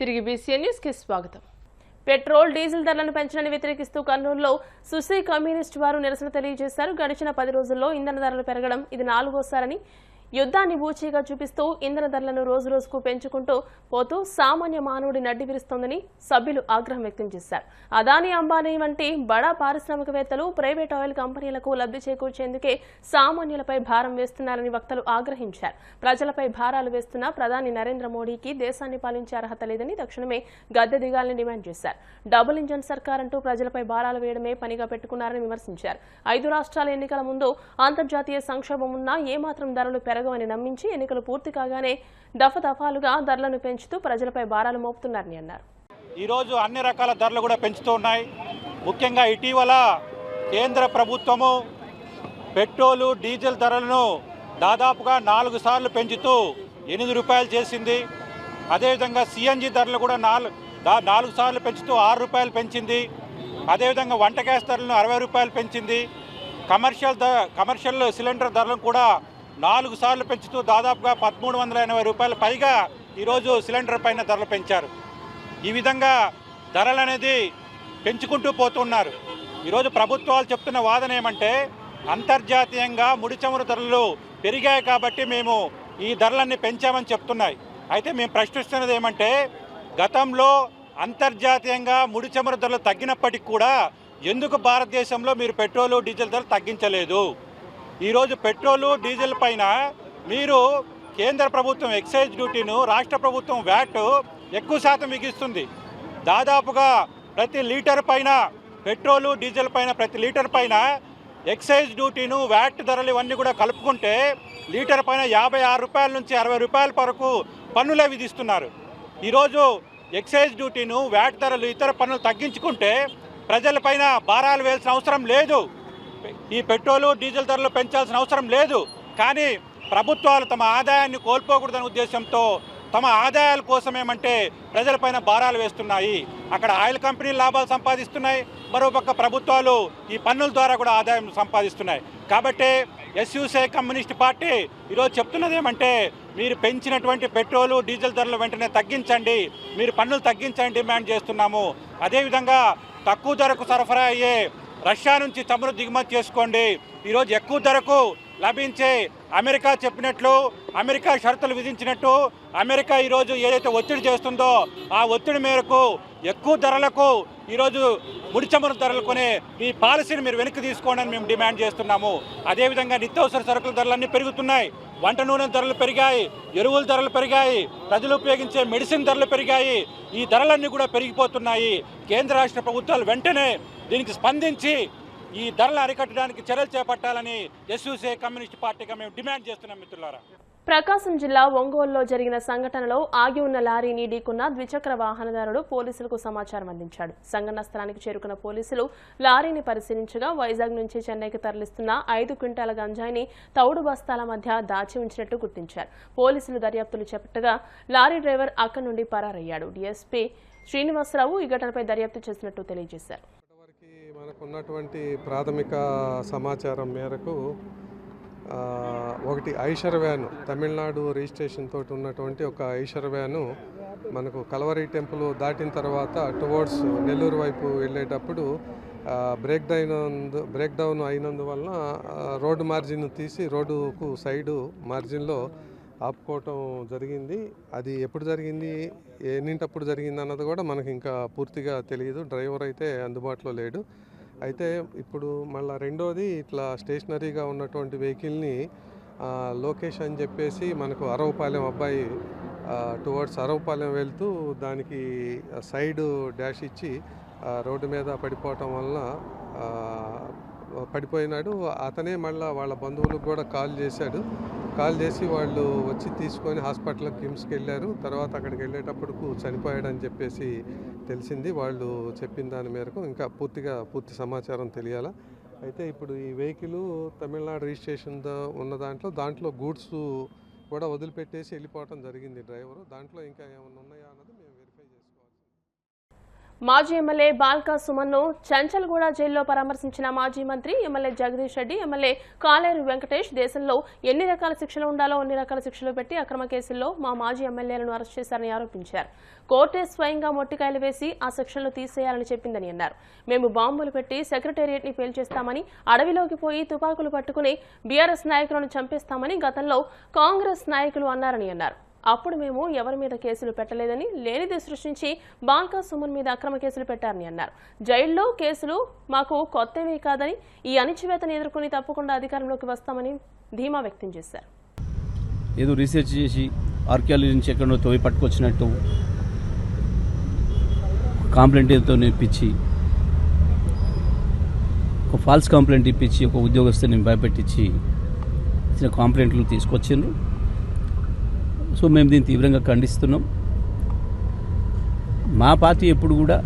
తిరిగి BCN news కి స్వాగతం. పెట్రోల్ డీజిల్ ధరలను పెంచడాన్ని వ్యతిరేకిస్తూ కర్నూలులో సుసి కమ్యూనిస్ట్ వారు నిరసన తెలియజేశారు. గడిచిన 10 రోజుల్లో ఇంధన ధరలు పెరగడం ఇది 4వసారని, యుద్ధాన్ని బూచీగా చూపిస్తూ ఇంధన ధరలను రోజురోజుకు పెంచుకుంటూ పోతూ సామాన్య మానవుడి నడ్డి విరుస్తోందని సభ్యులు ఆగ్రహం వ్యక్తం చేశారు. అదానీ, అంబానీ వంటి బడా పారిశ్రామికవేత్తలు ప్రైవేట్ ఆయిల్ కంపెనీలకు లబ్ధి చేకూర్చేందుకే సామాన్యులపై భారం వేస్తున్నారని వక్తలు ఆగ్రహించారు. ప్రజలపై భారాలు వేస్తున్న ప్రధాని నరేంద్ర మోడీకి దేశాన్ని పాలించే అర్హత లేదని తక్షణమే గద్దె దిగాలని డిమాండ్ చేశారు. డబుల్ ఇంజన్ సర్కార్ అంటూ ప్రజలపై భారాలు వేయడమే పనిగా పెట్టుకున్నారని విమర్శించారు. 5 రాష్ట్రాల ఎన్నికల ముందు అంతర్జాతీయ సంక్షోభం ఉన్నా ఏమాత్రం ధరలు పెరగవని నమ్మించి ఎన్నికలు పూర్తి కాగానే దఫాలుగా ధరలను పెంచుతూ ప్రజలపై భారాలు మోపుతున్నారని అన్నారు. ఈరోజు అన్ని రకాల ధరలు కూడా పెంచుతూ ఉన్నాయి. ముఖ్యంగా ఇటీవల కేంద్ర ప్రభుత్వము పెట్రోలు డీజిల్ ధరలను దాదాపుగా 4 సార్లు పెంచుతూ 8 రూపాయలు చేసింది. అదేవిధంగా సిఎన్జి ధరలు కూడా 4 సార్లు పెంచుతూ 6 రూపాయలు పెంచింది. అదేవిధంగా వంట గ్యాస్ ధరలను 60 రూపాయలు పెంచింది. కమర్షియల్ సిలిండర్ ధరలను కూడా 4 సార్లు పెంచుతూ దాదాపుగా 1380 రూపాయలు పైగా ఈరోజు సిలిండర్ పైన ధరలు పెంచారు. ఈ విధంగా ధరలు అనేది పెంచుకుంటూ పోతున్నారు. ఈరోజు ప్రభుత్వాలు చెప్తున్న వాదన ఏమంటే అంతర్జాతీయంగా ముడి చమురు ధరలు పెరిగాయి కాబట్టి మేము ఈ ధరలన్నీ పెంచామని చెప్తున్నాయి. అయితే మేము ప్రశ్నిస్తున్నది ఏమంటే గతంలో అంతర్జాతీయంగా ముడి చమురు ధరలు తగ్గినప్పటికీ కూడా ఎందుకు భారతదేశంలో మీరు పెట్రోలు డీజిల్ ధరలు తగ్గించలేదు? ఈరోజు పెట్రోలు డీజిల్ పైన మీరు కేంద్ర ప్రభుత్వం ఎక్సైజ్ డ్యూటీను, రాష్ట్ర ప్రభుత్వం వ్యాట్ ఎక్కువ శాతం విధిస్తుంది. దాదాపుగా ప్రతి లీటర్ పైన పెట్రోలు డీజిల్ పైన ప్రతి లీటర్ పైన ఎక్సైజ్ డ్యూటీను, వ్యాట్ ధరలు ఇవన్నీ కూడా కలుపుకుంటే లీటర్ పైన 56 రూపాయల నుంచి 60 రూపాయల వరకు పన్నులే విధిస్తున్నారు. ఈరోజు ఎక్సైజ్ డ్యూటీను, వ్యాట్ ధరలు, ఇతర పన్నులు తగ్గించుకుంటే ప్రజలపైన భారాలు వేయాల్సిన అవసరం లేదు. ఈ పెట్రోలు డీజిల్ ధరలు పెంచాల్సిన అవసరం లేదు. కానీ ప్రభుత్వాలు తమ ఆదాయాన్ని కోల్పోకూడదనే ఉద్దేశంతో తమ ఆదాయాల కోసం ఏమంటే ప్రజలపైన భారాలు వేస్తున్నాయి. అక్కడ ఆయిల్ కంపెనీలు లాభాలు సంపాదిస్తున్నాయి, మరోపక్క ప్రభుత్వాలు ఈ పన్నుల ద్వారా కూడా ఆదాయం సంపాదిస్తున్నాయి. కాబట్టి ఎస్యూసీ కమ్యూనిస్ట్ పార్టీ ఈరోజు చెప్తున్నది ఏమంటే మీరు పెంచినటువంటి పెట్రోలు డీజిల్ ధరలు వెంటనే తగ్గించండి, మీరు పన్నులు తగ్గించండి డిమాండ్ చేస్తున్నాము. అదేవిధంగా తక్కువ ధరకు సరఫరా అయ్యే రష్యా నుంచి చమురు దిగుమతి చేసుకోండి. ఈరోజు ఎక్కువ ధరకు లభించే అమెరికా చెప్పినట్లు, అమెరికా షరతులు విధించినట్టు అమెరికా ఈరోజు ఏదైతే ఒత్తిడి చేస్తుందో ఆ ఒత్తిడి మేరకు ఎక్కువ ధరలకు ఈరోజు ముడి చమురు ధరలు కొనే ఈ పాలసీని మీరు వెనక్కి తీసుకోండి అని మేము డిమాండ్ చేస్తున్నాము. అదేవిధంగా నిత్యావసర సరుకుల ధరలన్నీ పెరుగుతున్నాయి. వంట నూనె ధరలు పెరిగాయి, ఎరువుల ధరలు పెరిగాయి, ప్రజలు ఉపయోగించే మెడిసిన్ ధరలు పెరిగాయి. ఈ ధరలన్నీ కూడా పెరిగిపోతున్నాయి. కేంద్ర రాష్ట్ర ప్రభుత్వాలు వెంటనే దీనికి స్పందించి ఈ ధరలు అరికట్టడానికి చర్యలు చేపట్టాలని ఎస్యూసీ కమ్యూనిస్ట్ పార్టీగా మేము డిమాండ్ చేస్తున్నాం. మిత్రులారా, ప్రకాశం జిల్లా ఒంగోలులో జరిగిన సంఘటనలో ఆగి ఉన్న లారీని ఢీకొన్న ద్విచక్ర వాహనదారుడు పోలీసులకు సమాచారం అందించాడు. సంఘటన స్థలానికి చేరుకున్న పోలీసులు లారీని పరిశీలించగా వైజాగ్ నుంచి చెన్నైకి తరలిస్తున్న 5 క్వింటాల గంజాయిని తౌడు బస్తాల మధ్య దాచి ఉంచినట్టు గుర్తించారు. పోలీసులు దర్యాప్తులు చేపట్టగా లారీ డ్రైవర్ అక్కడి నుండి పరారయ్యాడు. డీఎస్పీ శ్రీనివాసరావు ఈ ఘటనపై దర్యాప్తు చేసినట్టు తెలియజేశారు. మనకున్నటువంటి ప్రాథమిక సమాచారం మేరకు ఒకటి ఐషర్ వ్యాను, తమిళనాడు రిజిస్ట్రేషన్ తోటి ఉన్నటువంటి ఒక ఐషర్ వ్యాను మనకు కలవరి టెంపుల్ దాటిన తర్వాత టువర్డ్స్ నెల్లూరు వైపు వెళ్ళేటప్పుడు బ్రేక్ డౌన్ అయినందువలన రోడ్డు మార్జిన్ తీసి రోడ్డుకు సైడు మార్జిన్లో ఆపుకోవటం జరిగింది. అది ఎప్పుడు జరిగింది, ఎన్నింటప్పుడు జరిగింది అన్నది కూడా మనకి ఇంకా పూర్తిగా తెలియదు. డ్రైవర్ అయితే అందుబాటులో లేడు. అయితే ఇప్పుడు మళ్ళీ రెండోది ఇట్లా స్టేషనరీగా ఉన్నటువంటి వెహికల్ని లోకేష్ అని చెప్పేసి మనకు అరవపాలెం అబ్బాయి టువర్డ్స్ అరవపాలెం వెళ్తూ దానికి సైడ్ డాష్ ఇచ్చి రోడ్డు మీద పడిపోవటం వలన పడిపోయినాడు. అతనే మళ్ళీ వాళ్ళ బంధువులకు కూడా కాల్ చేసి వాళ్ళు వచ్చి తీసుకొని హాస్పిటల్కి కిమ్స్కి వెళ్ళారు. తర్వాత అక్కడికి వెళ్ళేటప్పటికు చనిపోయాడని చెప్పేసి తెలిసింది. వాళ్ళు చెప్పిన దాని మేరకు ఇంకా పూర్తి సమాచారం తెలియాలా. అయితే ఇప్పుడు ఈ వెహికల్ తమిళనాడు రిజిస్ట్రేషన్ ఉన్న దాంట్లో గూడ్స్ కూడా వదిలిపెట్టేసి వెళ్ళిపోవటం జరిగింది డ్రైవరు. దాంట్లో ఇంకా ఏమైనా ఉన్నాయా అన్నది మేము వెరిఫై చేసుకోవాలి. మాజీ ఎమ్మెల్యే బాల్కా సుమన్ను చంచల్గూడ జైల్లో పరామర్శించిన మాజీ మంత్రి ఎమ్మెల్యే జగదీష్ రెడ్డి, ఎమ్మెల్యే కాలేరు వెంకటేష్ దేశంలో ఎన్ని రకాల శిక్షలు ఉండాలో అన్ని రకాల శిక్షలు పెట్టి అక్రమ కేసుల్లో మా మాజీ ఎమ్మెల్యేలను అరెస్ట్ చేశారని ఆరోపించారు. కోర్టే స్వయంగా మొట్టికాయలు వేసి ఆ శిక్షలను తీసేయాలని చెప్పిందని అన్నారు. మేము బాంబులు పెట్టి సెక్రటేరియట్ ని పేల్చేస్తామని, అడవిలోకి పోయి తుపాకులు పట్టుకుని బీఆర్ఎస్ నాయకులను చంపేస్తామని గతంలో కాంగ్రెస్ నాయకులు అన్నారని అన్నారు. అప్పుడు మేము ఎవరి మీద కేసులు పెట్టలేదని, లేనిది సృష్టించి బాల్కా సుమన్ మీద అక్రమ కేసులు పెట్టారని అన్నారు. జైల్లో కేసులు మాకు కొత్తవి కాదని, ఈ అణిచివేతను ఎదుర్కొని తప్పకుండా అధికారంలోకి వస్తామని ధీమా వ్యక్తం చేశారు. ఏదో రీసెర్చ్ చేసి ఆర్కియాలజీ నుంచి ఎక్కడో తోవి పట్టుకొచ్చినట్టు కంప్లైంట్ ఏదో ఇప్పించి, ఒక ఫాల్స్ కంప్లైంట్ ఇప్పించి ఒక ఉద్యోగస్తుని భయపెట్టించి ఇచ్చిన కంప్లైంట్లు తీసుకొచ్చిండ్రు. సో మేము దీన్ని తీవ్రంగా ఖండిస్తున్నాం. మా పార్టీ ఎప్పుడు కూడా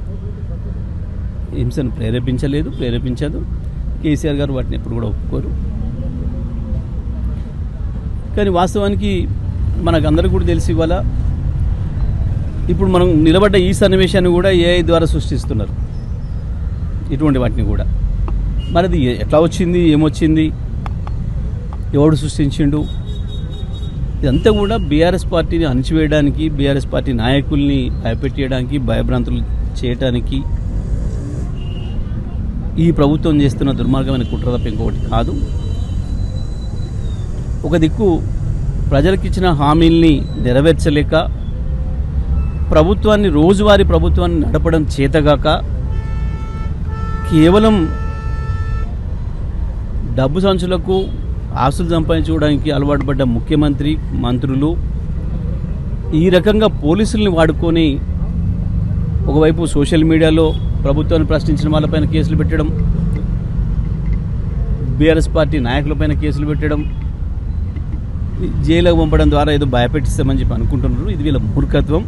హింసను ప్రేరేపించదు. కేసీఆర్ గారు వాటిని ఎప్పుడు కూడా ఒప్పుకోరు. కానీ వాస్తవానికి మనకందరికీ కూడా తెలిసి ఇవాళ ఇప్పుడు మనం నిలబడ్డ ఈ సన్నివేశాన్ని కూడా ఏఐ ద్వారా సృష్టిస్తున్నారు. ఇటువంటి వాటిని కూడా మరి అది ఎట్లా వచ్చింది, ఏమొచ్చింది, ఎవడు సృష్టించిండు, ఇదంతా కూడా బీఆర్ఎస్ పార్టీని అణిచివేయడానికి, బీఆర్ఎస్ పార్టీ నాయకుల్ని భయపెట్టేయడానికి, భయభ్రాంతులు చేయడానికి ఈ ప్రభుత్వం చేస్తున్న దుర్మార్గమైన కుట్ర తప్ప ఇంకొకటి కాదు. ఒక దిక్కు ప్రజలకు ఇచ్చిన హామీల్ని నెరవేర్చలేక, రోజువారీ ప్రభుత్వాన్ని నడపడం చేతగాక, కేవలం డబ్బు సంచులకు ఆస్తులు సంపాదించుకోవడానికి అలవాటు పడ్డ ముఖ్యమంత్రి, మంత్రులు ఈ రకంగా పోలీసుల్ని వాడుకొని ఒకవైపు సోషల్ మీడియాలో ప్రభుత్వాన్ని ప్రశ్నించిన వాళ్ళపైన కేసులు పెట్టడం, బీఆర్ఎస్ పార్టీ నాయకులపైన కేసులు పెట్టడం, జైలుకు పంపడం ద్వారా ఏదో భయపెట్టిస్తామని చెప్పి అనుకుంటున్నారు. ఇది వీళ్ళ మూర్ఖత్వం.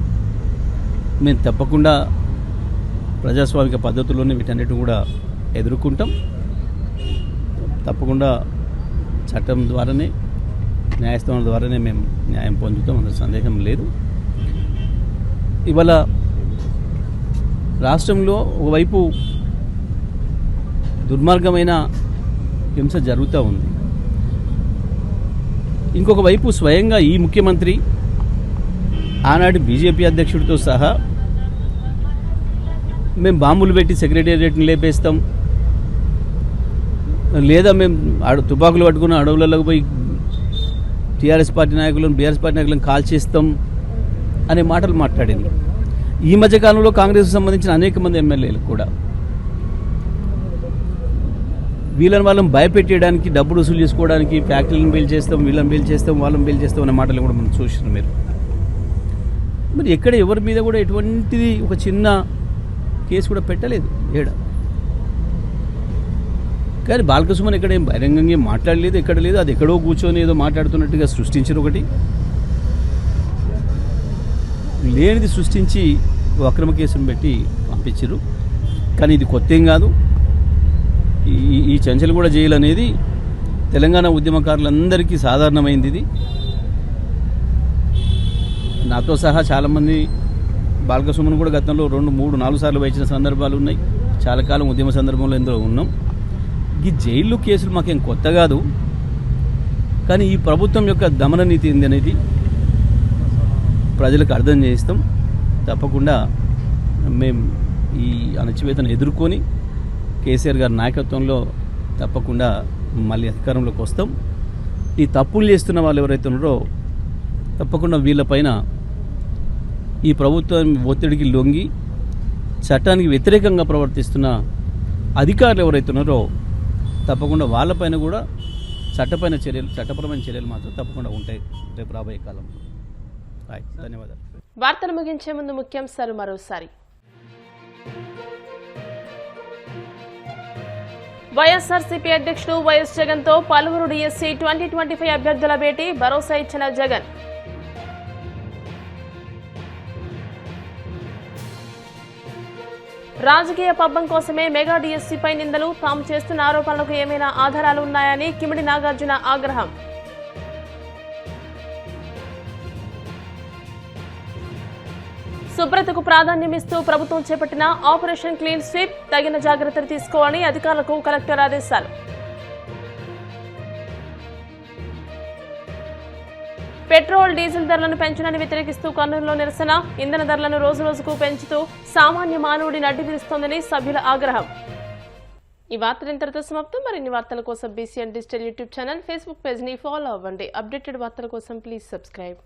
మేము తప్పకుండా ప్రజాస్వామిక పద్ధతుల్లోనే వీటన్నిటి కూడా ఎదుర్కొంటాం. తప్పకుండా చట్టం ద్వారానే, న్యాయస్థానం ద్వారానే మేము న్యాయం పొందుతాం, అందులో సందేహం లేదు. ఇవాళ రాష్ట్రంలో ఒకవైపు దుర్మార్గమైన హింస జరుగుతూ ఉంది. ఇంకొక వైపు స్వయంగా ఈ ముఖ్యమంత్రి ఆనాటి బీజేపీ అధ్యక్షుడితో సహా మేము బాంబులు పెట్టి సెక్రటేరియట్ని లేపేస్తాం, లేదా మేము తుపాకులు పట్టుకుని అడవులకు పోయి టీఆర్ఎస్ పార్టీ నాయకులను, బీఆర్ఎస్ పార్టీ నాయకులను కాల్చేస్తాం అనే మాటలు మాట్లాడింది. ఈ మధ్యకాలంలో కాంగ్రెస్కు సంబంధించిన అనేక మంది ఎమ్మెల్యేలు కూడా వాళ్ళని భయపెట్టేయడానికి, డబ్బులు వసూలు చేసుకోవడానికి ఫ్యాక్టరీలను బెయిల్ చేస్తాం, వీళ్ళని బెయిల్ చేస్తాం, వాళ్ళని బెయిల్ చేస్తాం అనే మాటలు కూడా మనం చూసినాం. మరి ఎక్కడ ఎవరి మీద కూడా ఎటువంటిది ఒక చిన్న కేసు కూడా పెట్టలేదు ఏడ. కానీ బాల్కా సుమన్ ఎక్కడ ఏం బహిరంగంగా మాట్లాడలేదు, ఎక్కడ లేదు. అది ఎక్కడో కూర్చొని ఏదో మాట్లాడుతున్నట్టుగా సృష్టించారు. ఒకటి లేనిది సృష్టించి అక్రమ కేసును పెట్టి పంపించారు. కానీ ఇది కొత్త ఏం కాదు. ఈ చంచల్గూడ జైలు అనేది తెలంగాణ ఉద్యమకారులందరికీ సాధారణమైంది. ఇది నాతో సహా చాలామంది బాల్కా సుమన్ కూడా గతంలో 2, 3, 4 సార్లు వచ్చిన సందర్భాలు ఉన్నాయి. చాలా కాలం ఉద్యమ సందర్భంలో ఇందులో ఉన్నాం. ఈ జైలు కేసులు మాకేం కొత్త కాదు. కానీ ఈ ప్రభుత్వం యొక్క దమన నీతి ఏంది అనేది ప్రజలకు అర్థం చేయిస్తాం. తప్పకుండా మేము ఈ అణచివేతను ఎదుర్కొని కేసీఆర్ గారి నాయకత్వంలో తప్పకుండా మళ్ళీ అధికారంలోకి వస్తాం. ఈ తప్పులు చేస్తున్న వాళ్ళు ఎవరైతే ఉన్నారో తప్పకుండా వీళ్ళపైన ఈ ప్రభుత్వం ఒత్తిడికి లొంగి చట్టానికి వ్యతిరేకంగా ప్రవర్తిస్తున్న అధికారులు ఎవరైతే ఉన్నారో తప్పకుండా వాళ్ళపైన కూడా చట్టపరమైన చర్యలు మాత్రం తప్పకుండా ఉంటాయి రేపు రాబోయే కాలంలో. ధన్యవాదాలు. వార్తలు ముగించే ముందు ముఖ్యాంశాలు మరోసారి. వైఎస్ఆర్సీపీ అధ్యక్షుడు వైఎస్ జగన్ తో పలువురు డిఎస్సీ 2025 అభ్యర్థుల భేటీ, భరోసా ఇచ్చిన జగన్. రాజకీయ పబ్బం కోసమే మెగా డిఎస్సీపై నిందలు, తాము చేస్తున్న ఆరోపణలకు ఏమైనా ఆధారాలు ఉన్నాయని కిమిడి నాగార్జున ఆగ్రహం. శుభ్రతకు ప్రాధాన్యమిస్తూ ప్రభుత్వం చేపట్టిన ఆపరేషన్ క్లీన్ స్వీప్ తగిన జాగ్రత్తలు తీసుకోవాలని అధికారులకు కలెక్టర్ ఆదేశాలు. పెట్రోల్ డీజిల్ ధరలను పెంచడాన్ని వ్యతిరేకిస్తూ కర్నూలులో నిరసన. ఇంధన ధరలను రోజురోజుకు పెంచుతూ సామాన్య మానవుడిని అడ్డువిరుస్తోందని సభ్యుల ఆగ్రహం. ఈ వార్తలు ఇంతటితో సమాప్తం. మరిన్ని వార్తల కోసం BCN digital YouTube channel, Facebook page ని ఫాలో అవ్వండి. అప్డేటెడ్ వార్తల కోసం ప్లీజ్ సబ్స్క్రైబ్.